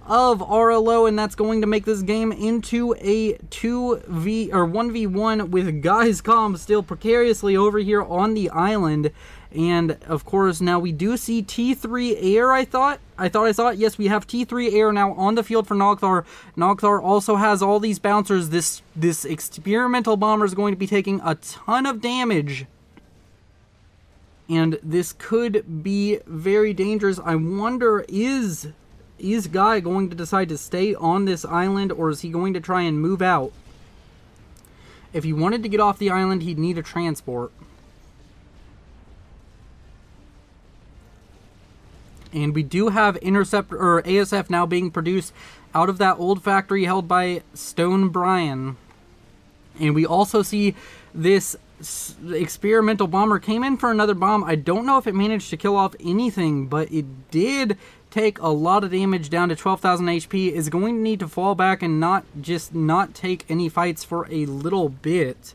of RLO, and that's going to make this game into a 1v1 with Guy's comm still precariously over here on the island. And of course, now we do see T3 air. I thought I saw it. Yes, we have T3 air now on the field for Nogthar. Nogthar also has all these bouncers. This experimental bomber is going to be taking a ton of damage, and this could be very dangerous. I wonder, is Guy going to decide to stay on this island, or is he going to try and move out? If he wanted to get off the island, he'd need a transport. And we do have Interceptor, or ASF, now being produced out of that old factory held by Stone Brian. And we also see this experimental bomber came in for another bomb. I don't know if it managed to kill off anything, but it did take a lot of damage, down to 12,000 HP. Is going to need to fall back and not take any fights for a little bit.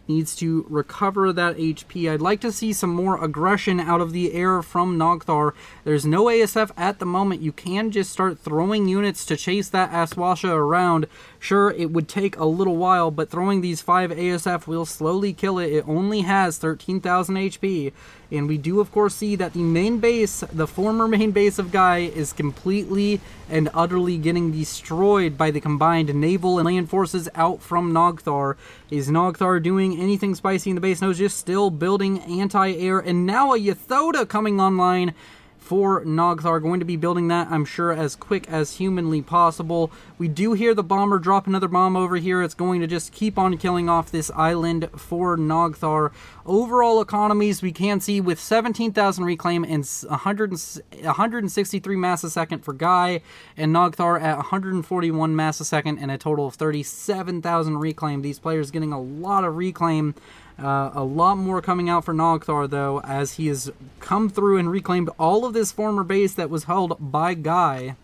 Needs to recover that HP. I'd like to see some more aggression out of the air from Nogthar. There's no ASF at the moment. You can just start throwing units to chase that Aswasha around. Sure, it would take a little while, but throwing these 5 ASF will slowly kill it. It only has 13,000 HP. And we do, of course, see that the main base, the former main base of Guy, is completely and utterly getting destroyed by the combined naval and land forces out from Nogthar. Is Nogthar doing anything spicy in the base? No, just still building anti-air. And now a Yathoda coming online for Nogthar. Going to be building that, I'm sure, as quick as humanly possible. We do hear the bomber drop another bomb over here. It's going to just keep on killing off this island for Nogthar. Overall economies, we can see with 17,000 reclaim and 163 mass a second for Guy, and Nogthar at 141 mass a second and a total of 37,000 reclaim. These players getting a lot of reclaim. A lot more coming out for Nogthar, though, as he has come through and reclaimed all of this former base that was held by Guy.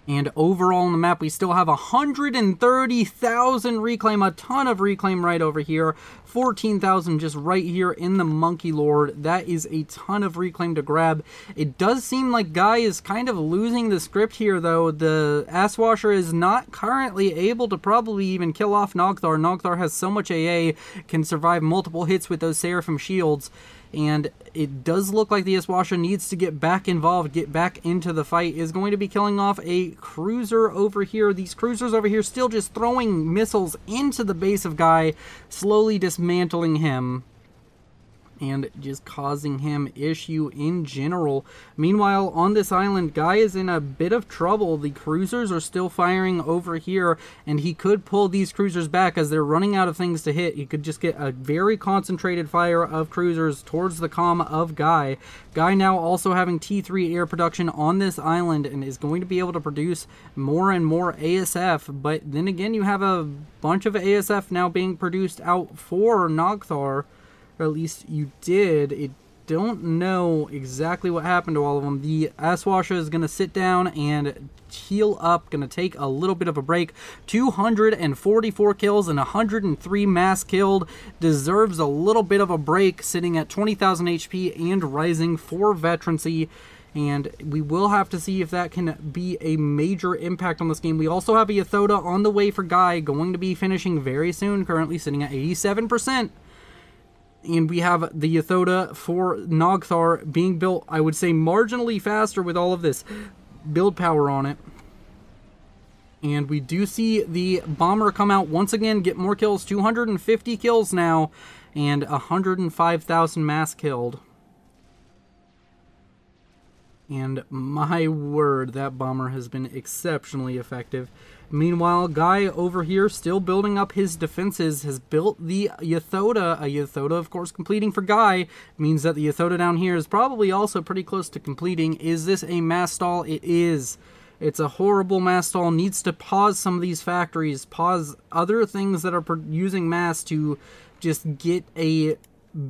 And overall on the map, we still have 130,000 reclaim, a ton of reclaim right over here. 14,000 just right here in the Monkey Lord. That is a ton of reclaim to grab. It does seem like Guy is kind of losing the script here, though. The Aswasher is not currently able to probably even kill off Nogthar. Nogthar has so much AA, can survive multiple hits with those Seraphim shields. and it does look like the Aswasha needs to get back involved, get back into the fight. Is going to be killing off a cruiser over here. These cruisers over here still just throwing missiles into the base of Guy, slowly dismantling him and just causing him issue in general. Meanwhile, on this island, Guy is in a bit of trouble. The cruisers are still firing over here, and he could pull these cruisers back as they're running out of things to hit. He could just get a very concentrated fire of cruisers towards the comm of Guy. Guy now also having T3 air production on this island and is going to be able to produce more and more ASF, but then again, you have a bunch of ASF now being produced out for Nogthar. Or at least you did. I don't know exactly what happened to all of them. The Aswasha is going to sit down and heal up. Going to take a little bit of a break. 244 kills and 103 mass killed. Deserves a little bit of a break, sitting at 20,000 HP and rising for veterancy. And we will have to see if that can be a major impact on this game. We also have a Yathoda on the way for Guy, going to be finishing very soon, currently sitting at 87%. And we have the Yathoda for Nogthar being built, I would say, marginally faster with all of this build power on it. And we do see the bomber come out once again, get more kills, 250 kills now, and 105,000 mass killed. And my word, that bomber has been exceptionally effective. Meanwhile, Guy over here still building up his defenses, has built the Yathoda. A Yathoda, of course, completing for Guy means that the Yathoda down here is probably also pretty close to completing. Is this a mass stall? It is. It's a horrible mass stall. Needs to pause some of these factories, pause other things that are using mass to just get a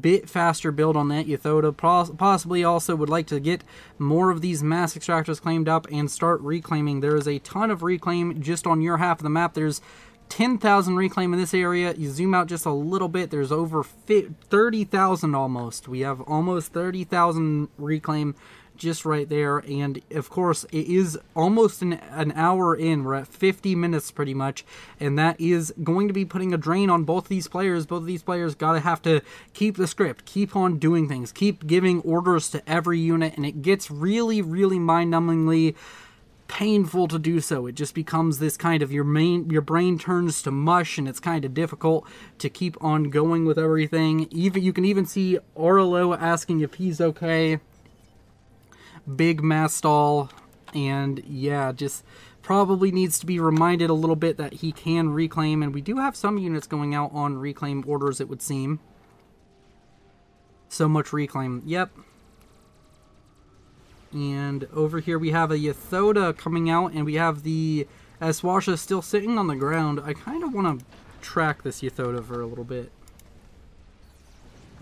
bit faster build on that Yathoda. Possibly also would like to get more of these mass extractors claimed up and start reclaiming. There is a ton of reclaim just on your half of the map. There's 10,000 reclaim in this area. You zoom out just a little bit, there's over 30,000 almost. We have almost 30,000 reclaim just right there, and of course it is almost an hour in. We're at 50 minutes pretty much, and that is going to be putting a drain on both these players. Both of these players gotta have to keep the script, keep on doing things, keep giving orders to every unit, and it gets really mind-numbingly painful to do so. It just becomes this kind of, your brain turns to mush, and it's kind of difficult to keep on going with everything. Even you can even see Orlo asking if he's okay. Big mass stall, and yeah, just probably needs to be reminded a little bit that he can reclaim, and we do have some units going out on reclaim orders, it would seem. So much reclaim, yep. And over here we have a Yathoda coming out, and we have the Aswasha still sitting on the ground. I kind of want to track this Yathoda for a little bit.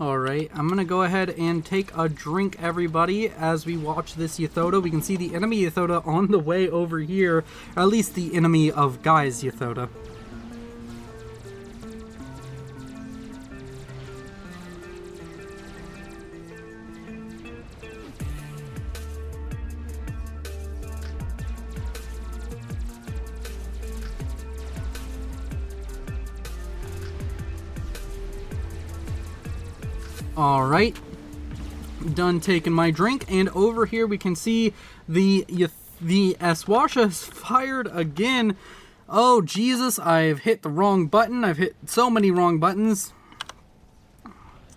Alright, I'm going to go ahead and take a drink, everybody, as we watch this Yathoda. We can see the enemy Yathoda on the way over here, or at least the enemy of Guy's Yathoda. Alright, done taking my drink, and over here we can see the Aswasha has fired again. Oh Jesus, I've hit the wrong button. I've hit so many wrong buttons.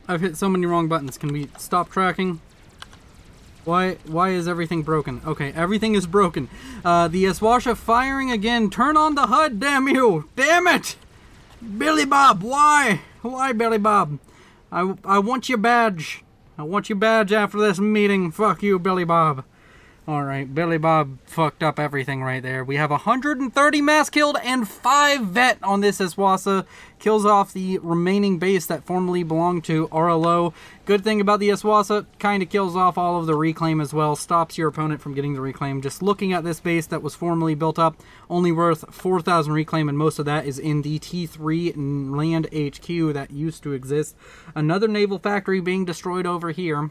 Can we stop tracking? Why is everything broken? Okay, everything is broken. The Aswasha firing again. Turn on the HUD, damn you! Damn it! Billy Bob, why? Why, Billy Bob? I want your badge. I want your badge after this meeting. Fuck you, Billy Bob. Alright, Billy Bob fucked up everything right there. We have 130 mass killed and 5 vet on this Aswasha. Kills off the remaining base that formerly belonged to RLO. Good thing about the Aswasha, kind of kills off all of the reclaim as well. Stops your opponent from getting the reclaim. Just looking at this base that was formerly built up, only worth 4,000 reclaim, and most of that is in the T3 land HQ that used to exist. Another naval factory being destroyed over here.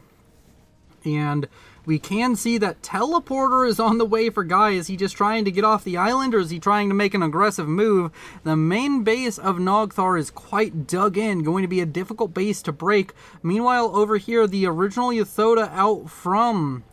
And We can see that Teleporter is on the way for Guy. Is he just trying to get off the island, or is he trying to make an aggressive move? The main base of Nogthar is quite dug in, going to be a difficult base to break. Meanwhile, over here, the original Yathoda out from...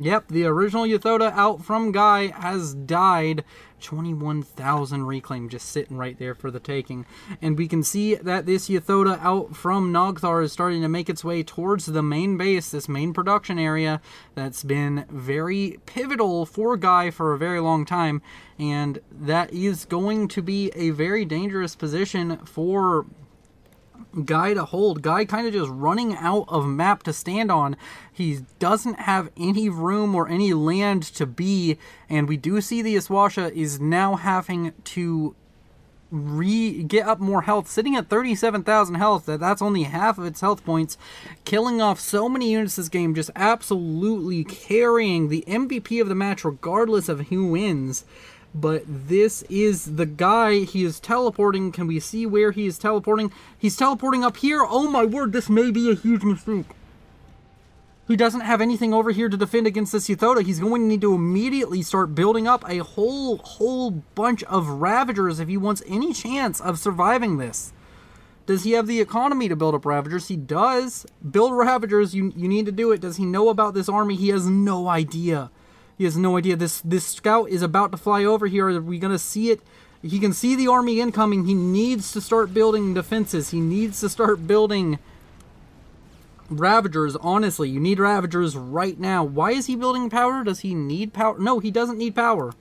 Yep, the original Yathoda out from Guy has died. 21,000 reclaim just sitting right there for the taking. And we can see that this Yathoda out from Nogthar is starting to make its way towards the main base, this main production area that's been very pivotal for Guy for a very long time. And that is going to be a very dangerous position for Guy to hold. Guy kind of just running out of map to stand on. He doesn't have any room or any land to be, and we do see the Iswasha is now having to get up more health, sitting at 37,000 health. That's only half of its health points, killing off so many units this game, just absolutely carrying the MVP of the match regardless of who wins. But this is the Guy. He is teleporting. Can we see where he is teleporting? He's teleporting up here. Oh my word, this may be a huge mistake. He doesn't have anything over here to defend against this Yathoda. He's going to need to immediately start building up a whole bunch of Ravagers if he wants any chance of surviving this. Does he have the economy to build up Ravagers? He does. Build Ravagers. You need to do it. Does he know about this army? He has no idea. He has no idea. This scout is about to fly over here. Are we going to see it? He can see the army incoming. He needs to start building defenses. He needs to start building Ravagers. Honestly, you need Ravagers right now. Why is he building power? Does he need power? No, he doesn't need power.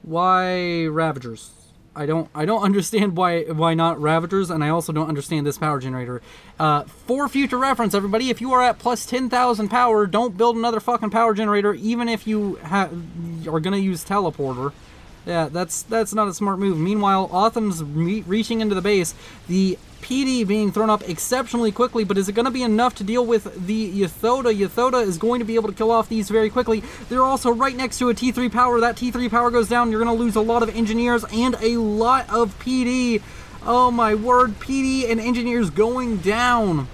Why Ravagers? I don't understand why not Ravagers, and I also don't understand this power generator. For future reference, everybody, if you are at plus 10,000 power, don't build another fucking power generator, even if you are gonna use Teleporter. Yeah, that's not a smart move. Meanwhile, Otham's reaching into the base. The PD being thrown up exceptionally quickly, but is it going to be enough to deal with the Yathoda? Yathoda is going to be able to kill off these very quickly. They're also right next to a T3 power. That T3 power goes down. You're going to lose a lot of engineers and a lot of PD. Oh my word, PD and engineers going down.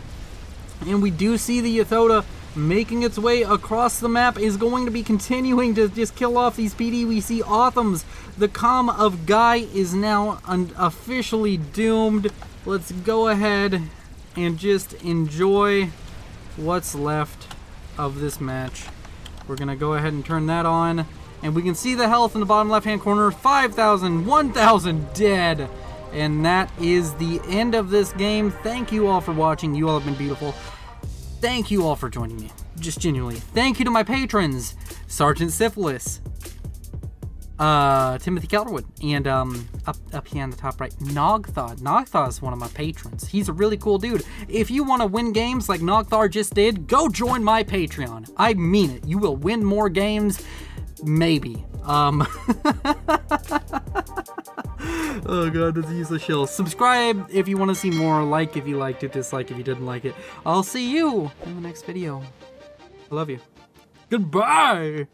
And we do see the Yathoda making its way across the map, is going to be continuing to just kill off these PD. We see Otham's. The comm of Guy is now officially doomed. Let's go ahead and just enjoy what's left of this match. We're going to go ahead and turn that on. And we can see the health in the bottom left-hand corner. 5,000, 1,000 dead. And that is the end of this game. Thank you all for watching. You all have been beautiful. Thank you all for joining me. Just genuinely. Thank you to my patrons, Sergeant Syphilis, Timothy Calderwood, and up here on the top right, Nogthar. Nogthar is one of my patrons. He's a really cool dude. If you want to win games like Nogthar just did, go join my Patreon. I mean it. You will win more games, maybe. Oh god, that's a useless shell. Subscribe if you want to see more. Like if you liked it. Dislike if you didn't like it. I'll see you in the next video. I love you. Goodbye!